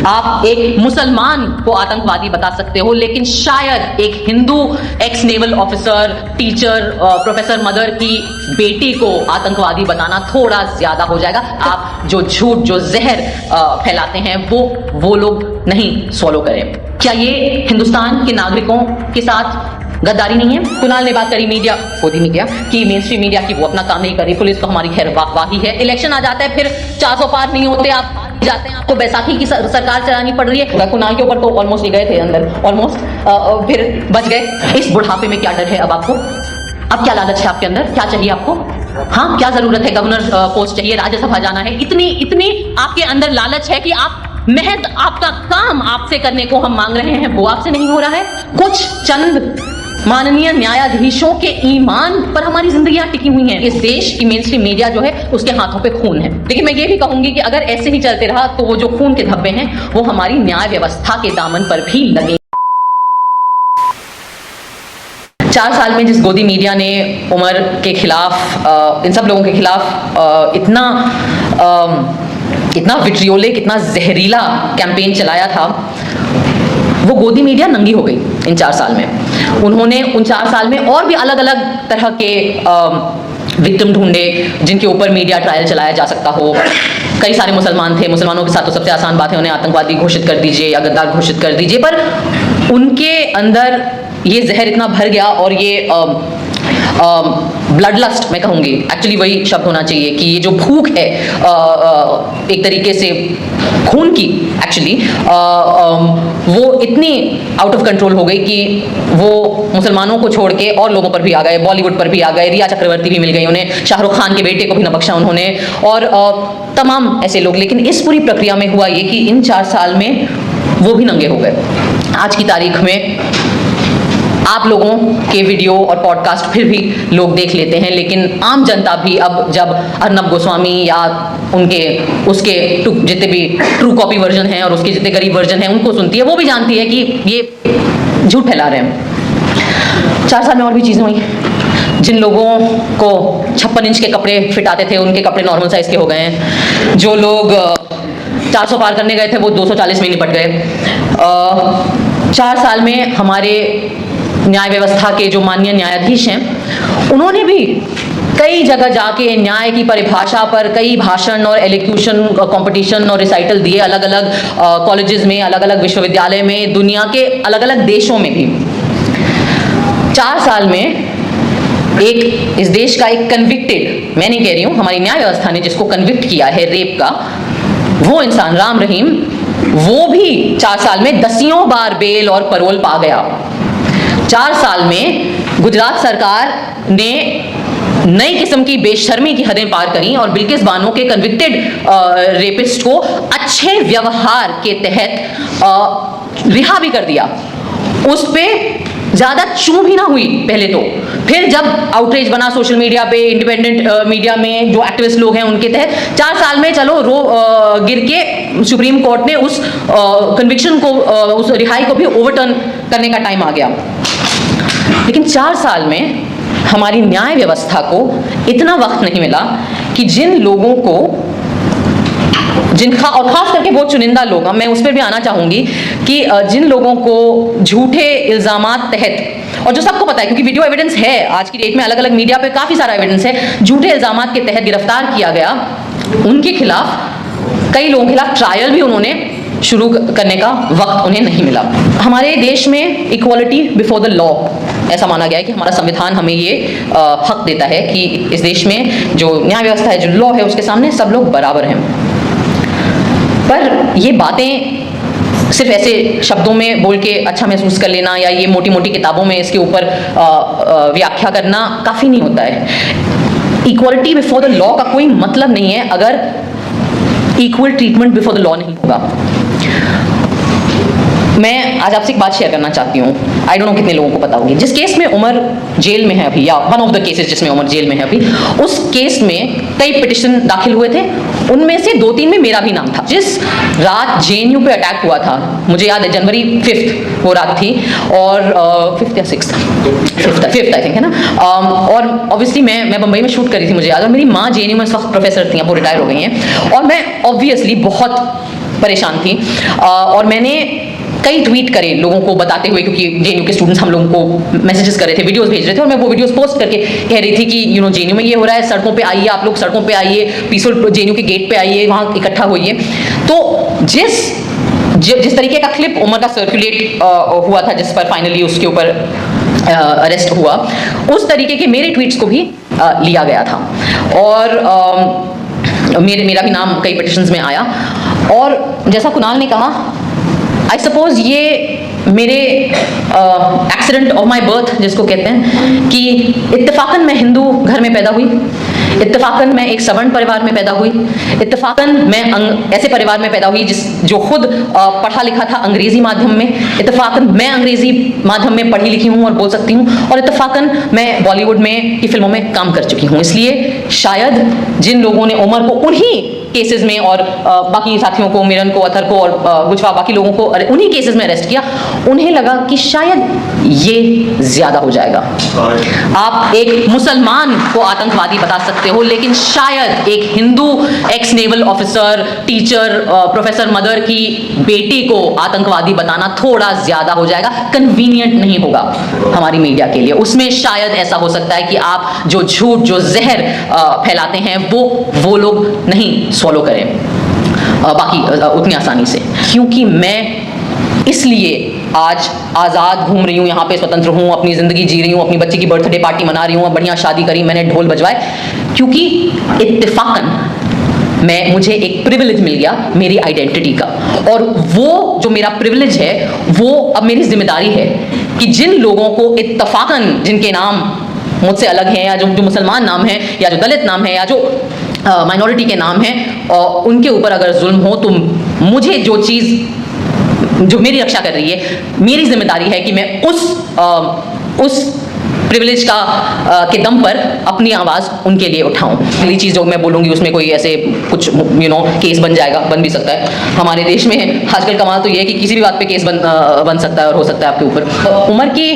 आप एक मुसलमान को आतंकवादी बता सकते हो, लेकिन शायद एक Hindu x naval officer, teacher, professor mother की बेटी को आतंकवादी बताना थोड़ा ज्यादा हो जाएगा। आप जो झूठ, जो जहर फैलाते हैं वो लोग नहीं फॉलो करें। क्या ये हिंदुस्तान के नागरिकों के साथ गद्दारी नहीं है? कुणाल ने बात करी मीडिया खुद ही किया कि मेन स्ट्रीम मीडिया की वो अपना काम नहीं करी, पुलिस तो हमारी खैर वाहवाही है। इलेक्शन आ जाता है, फिर 400 पार नहीं होते, आप जाते हैं, आपको बैसाखी की सरकार चलानी पड़ रही है। कुणाल के ऊपर तो ऑलमोस्ट ही गए थे अंदर, ऑलमोस्ट फिर बच गए। इस बुढ़ापे में क्या डर है अब आपको? अब क्या लालच है आपके अंदर? क्या चाहिए आपको? हाँ, क्या जरूरत है? गवर्नर पोस्ट चाहिए, राज्यसभा जाना है, इतनी आपके अंदर लालच है कि आप महज आपका काम आपसे करने को हम मांग रहे हैं, वो आपसे नहीं हो रहा है। कुछ चंद माननीय न्यायाधीशों के ईमान पर हमारी जिंदगियां टिकी हुई हैं। इस देश की मेन स्ट्रीम मीडिया जो है उसके हाथों पे खून है। लेकिन मैं ये भी कहूंगी कि अगर ऐसे ही चलते रहा तो वो जो खून के धब्बे हैं वो हमारी न्याय व्यवस्था के दामन पर भी लगे। 4 साल में जिस गोदी मीडिया ने उमर के खिलाफ, इन सब लोगों के खिलाफ इतना विट्रियोलिक, इतना जहरीला कैंपेन चलाया था, वो गोदी मीडिया नंगी हो गई इन 4 साल में। उन्होंने उन 4 साल में और भी अलग अलग तरह के विक्टिम ढूंढे जिनके ऊपर मीडिया ट्रायल चलाया जा सकता हो। कई सारे मुसलमान थे, मुसलमानों के साथ तो सबसे आसान बात है उन्हें आतंकवादी घोषित कर दीजिए या गद्दार घोषित कर दीजिए, पर उनके अंदर ये जहर इतना भर गया और ये ब्लड लस्ट, मैं कहूँगी एक्चुअली वही शब्द होना चाहिए कि ये जो भूख है एक तरीके से खून की, एक्चुअली वो इतनी आउट ऑफ कंट्रोल हो गई कि वो मुसलमानों को छोड़ के और लोगों पर भी आ गए, बॉलीवुड पर भी आ गए। रिया चक्रवर्ती भी मिल गई उन्हें, शाहरुख खान के बेटे को भी न बख्शा उन्होंने, और तमाम ऐसे लोग। लेकिन इस पूरी प्रक्रिया में हुआ ये कि इन 4 साल में वो भी नंगे हो गए। आज की तारीख में आप लोगों के वीडियो और पॉडकास्ट फिर भी लोग देख लेते हैं, लेकिन आम जनता भी अब जब अर्नब गोस्वामी या उसके जितने भी ट्रू कॉपी वर्जन हैं और उसके जितने गरीब वर्जन हैं उनको सुनती है, वो भी जानती है कि ये झूठ फैला रहे हैं। 4 साल में और भी चीज़ें हुई। जिन लोगों को 56 इंच के कपड़े फिट आते थे उनके कपड़े नॉर्मल साइज के हो गए हैं। जो लोग 400 पार करने गए थे वो 240 में निपट गए। 4 साल में हमारे न्याय व्यवस्था के जो माननीय न्यायाधीश हैं उन्होंने भी कई जगह जाके न्याय की परिभाषा पर कई भाषण और एलोक्यूशन कंपटीशन और रिसाइटल दिए, अलग अलग कॉलेजेस में, अलग अलग विश्वविद्यालय में, दुनिया के अलग अलग देशों में भी। 4 साल में इस देश का एक कन्विक्टेड, मैं नहीं कह रही हूँ, हमारी न्याय व्यवस्था ने जिसको कन्विक्ट किया है रेप का, वो इंसान राम रहीम, वो भी 4 साल में 10 बार बेल और परोल पा गया। 4 साल में गुजरात सरकार ने नई किस्म की बेशर्मी की हदें पार करी और बिल्किस बानो के कन्विक्टेड रेपिस्ट को अच्छे व्यवहार के तहत रिहा भी कर दिया। उस पे ज्यादा चूं भी ना हुई पहले तो, फिर जब आउटरीच बना सोशल मीडिया पे, इंडिपेंडेंट मीडिया में जो एक्टिविस्ट लोग हैं उनके तहत 4 साल में चलो गिर के सुप्रीम कोर्ट ने उस कन्विक्शन को, उस रिहाई को भी ओवरटर्न करने का टाइम आ गया। लेकिन 4 साल में हमारी न्याय व्यवस्था को इतना वक्त नहीं मिला कि जिन लोगों को, और खास करके वो चुनिंदा लोग, मैं उस पर भी आना चाहूंगी कि जिन लोगों को झूठे इल्जामात तहत, और जो सबको पता है क्योंकि वीडियो एविडेंस है, आज की डेट में अलग अलग मीडिया पे काफी सारा एविडेंस है, झूठे इल्जामात के तहत गिरफ्तार किया गया, उनके खिलाफ, कई लोगों के खिलाफ ट्रायल भी उन्होंने शुरू करने का वक्त उन्हें नहीं मिला। हमारे देश में इक्वालिटी बिफोर द लॉ, ऐसा माना गया है कि हमारा संविधान हमें ये हक देता है कि इस देश में जो न्याय व्यवस्था है, जो लॉ है, उसके सामने सब लोग बराबर हैं। पर ये बातें सिर्फ ऐसे शब्दों में बोल के अच्छा महसूस कर लेना या ये मोटी मोटी किताबों में इसके ऊपर व्याख्या करना काफ़ी नहीं होता है। इक्वालिटी बिफोर द लॉ का कोई मतलब नहीं है अगर equal treatment before the law नहीं होगा। मैं आज आपसे एक बात शेयर करना चाहती हूँ, आई डोंट नो कितने लोगों को पता होगी। जिस केस में उमर जेल में है अभी, या वन ऑफ द केसेस जिसमें उमर जेल में है अभी, उस केस में कई पिटिशन दाखिल हुए थे, उनमें से 2-3 में मेरा भी नाम था। जिस रात जेएनयू पे अटैक हुआ था, मुझे याद है जनवरी 5 वो रात थी, और 5th या 6th, 5th आई थिंक है ना। और ऑब्वियसली मैं बम्बई में शूट करी थी, मुझे याद, और मेरी माँ जेएनयू में इस वक्त प्रोफेसर थी, अब वो रिटायर हो गई हैं, और मैं ऑब्वियसली बहुत परेशान थी और मैंने कई ट्वीट करे लोगों को बताते हुए, क्योंकि जेएनयू के स्टूडेंट्स हम लोगों को मैसेजेस कर रहे थे, वीडियोस भेज रहे थे और मैं वो वीडियोस पोस्ट करके कह रही थी कि जेएनयू में ये हो रहा है, सड़कों पे आइए, आप लोग सड़कों पे आइए, पीसफुल जेएनयू के गेट पे आइए, वहाँ इकट्ठा होइए। तो जिस तरीके का क्लिप उमर का सर्कुलेट हुआ था, जिस पर फाइनली उसके ऊपर अरेस्ट हुआ, उस तरीके के मेरे ट्वीट्स को भी लिया गया था और मेरा भी नाम कई पिटिशंस में आया। और जैसा कुणाल ने कहा, आई सपोज ये मेरे एक्सीडेंट ऑफ माई बर्थ जिसको कहते हैं, कि इत्तेफाकन मैं हिंदू घर में पैदा हुई, इत्तेफाकन मैं एक सवर्ण परिवार में पैदा हुई, इत्तेफाकन मैं ऐसे परिवार में पैदा हुई जो खुद पढ़ा लिखा था अंग्रेजी माध्यम में, इत्तेफाकन मैं अंग्रेजी माध्यम में पढ़ी लिखी हूँ और बोल सकती हूँ, और इत्तेफाकन मैं बॉलीवुड में की फिल्मों में काम कर चुकी हूँ। इसलिए शायद जिन लोगों ने उमर को उन्हीं केसेस में और बाकी साथियों को, मिरन को, अथर को और गुजफा बाकी लोगों को उन्हीं केसेस में अरेस्ट किया, उन्हें लगा कि शायद ये ज्यादा हो जाएगा। आप एक मुसलमान को आतंकवादी बता सकते हो, लेकिन शायद एक Hindu x naval officer, teacher, professor mother की बेटी को आतंकवादी बताना थोड़ा ज्यादा हो जाएगा, कन्वीनियंट नहीं होगा हमारी मीडिया के लिए। उसमें शायद ऐसा हो सकता है कि आप जो झूठ, जो जहर फैलाते हैं वो लोग नहीं फॉलो करें बाकी उतनी आसानी से। क्योंकि मैं इसलिए आज आज़ाद घूम रही हूँ, यहाँ पे स्वतंत्र हूँ, अपनी ज़िंदगी जी रही हूँ, अपनी बच्ची की बर्थडे पार्टी मना रही हूँ, बढ़िया शादी करी, मैंने ढोल बजवाए, क्योंकि इत्तेफाकन मुझे एक प्रिविलेज मिल गया मेरी आइडेंटिटी का। और वो जो मेरा प्रिविलेज है वो अब मेरी जिम्मेदारी है कि जिन लोगों को इत्तेफाकन, जिनके नाम मुझसे अलग हैं, या जो मुसलमान नाम है, या जो दलित नाम है, या जो माइनॉरिटी के नाम है, उनके ऊपर अगर जुल्म हो, तो मुझे जो चीज़ जो मेरी रक्षा कर रही है, मेरी जिम्मेदारी है कि मैं उस प्रिविलेज के दम पर अपनी आवाज़ उनके लिए उठाऊं। अगली चीज़ जो मैं बोलूँगी उसमें कोई ऐसे कुछ केस बन जाएगा, बन भी सकता है। हमारे देश में आजकल कमाल तो ये है कि किसी भी बात पे केस बन सकता है और हो सकता है आपके ऊपर। उमर की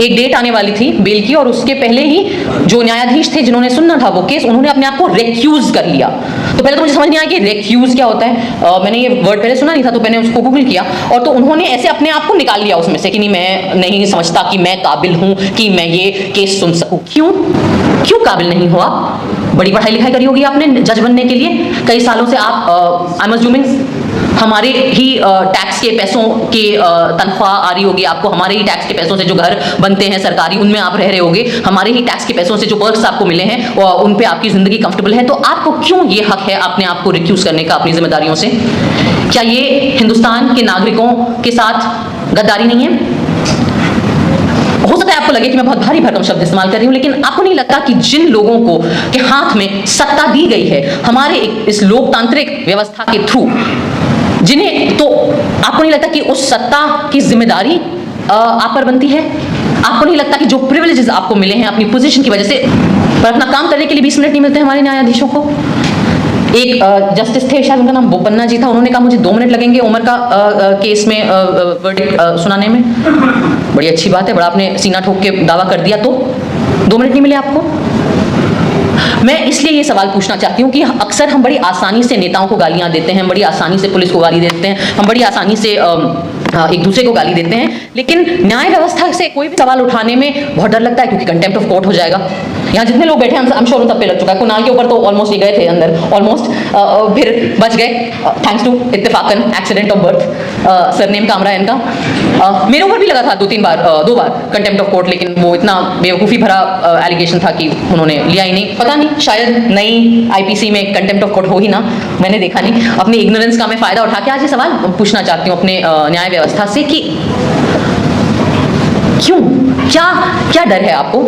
एक डेट आने वाली थी बेल की, और उसके पहले ही जो न्यायाधीश थे जिन्होंने सुनना था वो केस, उन्होंने अपने आप को रेक्यूज कर लिया। तो पहले तो मुझे समझ नहीं आया कि रेक्यूज क्या होता है, मैंने ये वर्ड पहले सुना नहीं था, तो मैंने उसको गूगल किया, और तो उन्होंने ऐसे अपने आप को निकाल लिया उसमें से कि नहीं, मैं नहीं समझता कि मैं काबिल हूँ कि मैं ये केस सुन सकूं। क्यों काबिल नहीं हो आप? बड़ी पढ़ाई लिखाई करी होगी आपने जज बनने के लिए, कई सालों से आप आई एम अज्यूमिंग हमारे ही टैक्स के पैसों के तनख्वाह आ रही होगी आपको, हमारे ही टैक्स के पैसों से जो घर बनते हैं सरकारी, उनमें आप रह रहे होगे, हमारे ही टैक्स के पैसों से जो पर्क्स आपको मिले हैं उन पे आपकी जिंदगी कंफर्टेबल है। तो आपको क्यों ये हक है अपने आप को रिक्यूज करने का अपनी जिम्मेदारियों से? क्या ये हिंदुस्तान के नागरिकों के साथ गद्दारी नहीं है? हो सकता है आपको लगे कि मैं बहुत भारी भरकम शब्द इस्तेमाल कर रही हूं, लेकिन आपको नहीं लगता कि जिन लोगों को के हाथ में सत्ता दी गई है हमारे इस लोकतांत्रिक व्यवस्था के थ्रू, जिन्हें, तो आपको नहीं लगता कि उस सत्ता की जिम्मेदारी आप पर बनती है? आपको नहीं लगता कि जो प्रिविलेजेस आपको मिले हैं अपनी पोजीशन की वजह से, पर अपना काम करने के लिए 20 मिनट नहीं मिलते हमारे न्यायाधीशों को? एक जस्टिस थे, शायद उनका नाम बोपन्ना जी था, उन्होंने कहा मुझे 2 मिनट लगेंगे उमर का केस में वर्डिक्ट सुनाने में। बड़ी अच्छी बात है, बड़ा आपने सीना ठोक के दावा कर दिया, तो 2 मिनट नहीं मिले आपको? मैं इसलिए ये सवाल पूछना चाहती हूँ कि अक्सर हम बड़ी आसानी से नेताओं को गालियाँ देते हैं, बड़ी आसानी से पुलिस को गाली देते हैं, हम बड़ी आसानी से एक दूसरे को गाली देते हैं, लेकिन न्याय व्यवस्था से कोई भी सवाल उठाने में बहुत डर लगता है, क्योंकि कंटेम्प्ट ऑफ कोर्ट हो जाएगा। यहाँ जितने लोग बैठे हैं, हम श्योर उन सब पे लग चुका है। कुणाल के ऊपर तो ऑलमोस्ट ये गए थे अंदर, ऑलमोस्ट, फिर बच गए थैंक्स टू इत्तेफाकन accident of birth, surname Kamra इनका। मेरे ऊपर भी लगा था 2 बार कंटेम्प्ट ऑफ कोर्ट, लेकिन वो इतना बेवकूफ़ी भरा एलिगेशन था कि उन्होंने लिया ही नहीं। पता नहीं, शायद नई आईपीसी में कंटेम्प्ट ऑफ कोर्ट हो ही ना, मैंने देखा नहीं। अपनी इग्नोरेंस का मैं फ़ायदा उठा के आज ये सवाल पूछना चाहती हूँ अपने न्याय व्यवस्था से कि क्यों, क्या डर है आपको?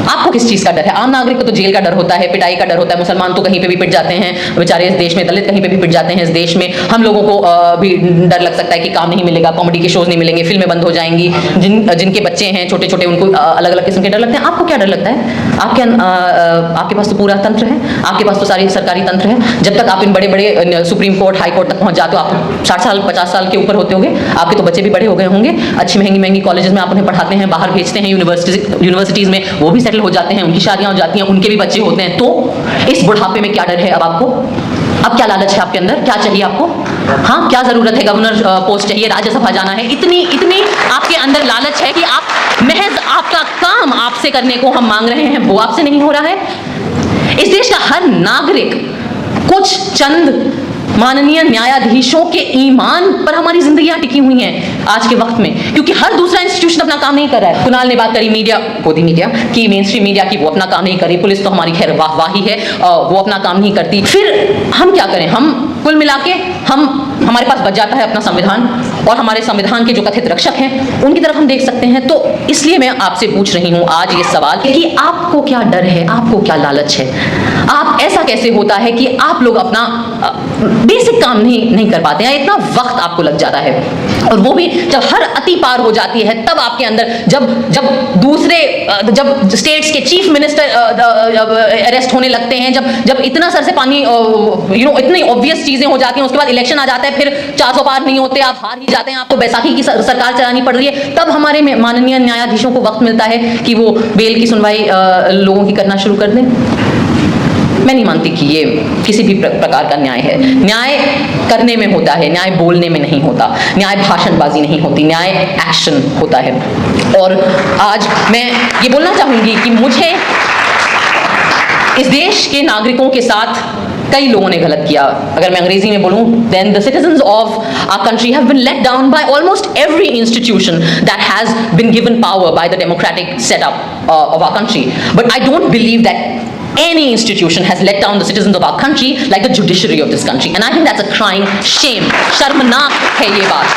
आपको किस चीज़ का डर है? आम नागरिक को तो जेल का डर होता है, पिटाई का डर होता है, मुसलमान तो कहीं पे भी पिट जाते हैं बेचारे इस देश में, दलित कहीं पे भी पिट जाते हैं इस देश में। हम लोगों को भी डर लग सकता है कि काम नहीं मिलेगा, कॉमेडी के शोज नहीं मिलेंगे, फिल्में बंद हो जाएंगी, जिनके बच्चे हैं छोटे छोटे उनको अलग अलग किस्म के डर लगते हैं। आपको क्या डर लगता है? आपके पास तो पूरा तंत्र है, आपके पास तो सारी सरकारी तंत्र है। जब तक आप इन बड़े बड़े सुप्रीम कोर्ट, हाई कोर्ट तक पहुँच जाते हो, आप 60 साल 50 साल के ऊपर होते होंगे, आपके तो बच्चे भी बड़े हो गए होंगे, अच्छी महंगी कॉलेजेस में आप उन्हें पढ़ाते हैं, बाहर भेजते हैं, यूनिवर्सिटीज़ में वो भी सेटल हो जाते हैं, उनकी शादियां हो जाती हैं, उनके भी बच्चे होते हैं। तो इस बुढ़ापे में क्या डर है अब आपको? अब क्या लालच है आपके अंदर, क्या चाहिए आपको? हाँ, क्या जरूरत है? गवर्नर पोस्ट चाहिए, राज्यसभा जाना है, इतनी आपके अंदर लालच है कि आप महज आपका काम आपसे करने को हम मांग रहे हैं, वो आपसे नहीं हो रहा है। इस देश का हर नागरिक कुछ चंद माननीय न्यायाधीशों के ईमान पर हमारी जिंदगियां टिकी हुई हैं आज के वक्त में, क्योंकि हर दूसरा इंस्टीट्यूशन अपना काम नहीं कर रहा है। कुणाल ने बात करी मीडिया, गोदी मीडिया की, मेन स्ट्रीम मीडिया की, वो अपना काम नहीं करी। पुलिस तो हमारी खैर वाहवाही है, वो अपना काम नहीं करती। फिर हम क्या करें? हम कुल मिला के हमारे पास बच जाता है अपना संविधान, और हमारे संविधान के जो कथित रक्षक हैं उनकी तरफ हम देख सकते हैं। तो इसलिए मैं आपसे पूछ रही हूं आज ये सवाल कि आपको क्या डर है, आपको क्या लालच है? आप ऐसा कैसे होता है कि आप लोग अपना बेसिक काम नहीं कर पाते हैं? इतना वक्त आपको लग जाता है, और वो भी जब हर अति पार हो जाती है, तब आपके अंदर जब स्टेट्स के चीफ मिनिस्टर अरेस्ट होने लगते हैं, जब इतना सर से पानी इतनी ऑब्वियस चीजें हो जाती हैं, उसके बाद इलेक्शन आ जाता है, फिर 400 पार नहीं होते, आप हार ही जाते हैं, आपको बैसाखी की सरकार चलानी पड़ रही है, तब हमारे माननीय न्यायाधीशों को वक्त मिलता है कि वो बेल की सुनवाई लोगों की करना शुरू कर दें। मैं नहीं मानती कि ये किसी भी प्रकार का न्याय है। न्याय करने में होता है, न्याय बोलने में नहीं होता, न्याय भाषणबाजी नहीं होती, न्याय एक्शन होता है। और आज मैं ये बोलना चाहूंगी कि मुझे इस देश के नागरिकों के साथ कई लोगों ने गलत किया। अगर मैं अंग्रेजी में बोलूं, then the citizens of our country have been let down by almost every institution that has been given power by the democratic setup of our country. But I don't believe that any institution has let down the citizens of our country like the judiciary of this country, and I think that's a crying shame. शर्मनाक है ये बात।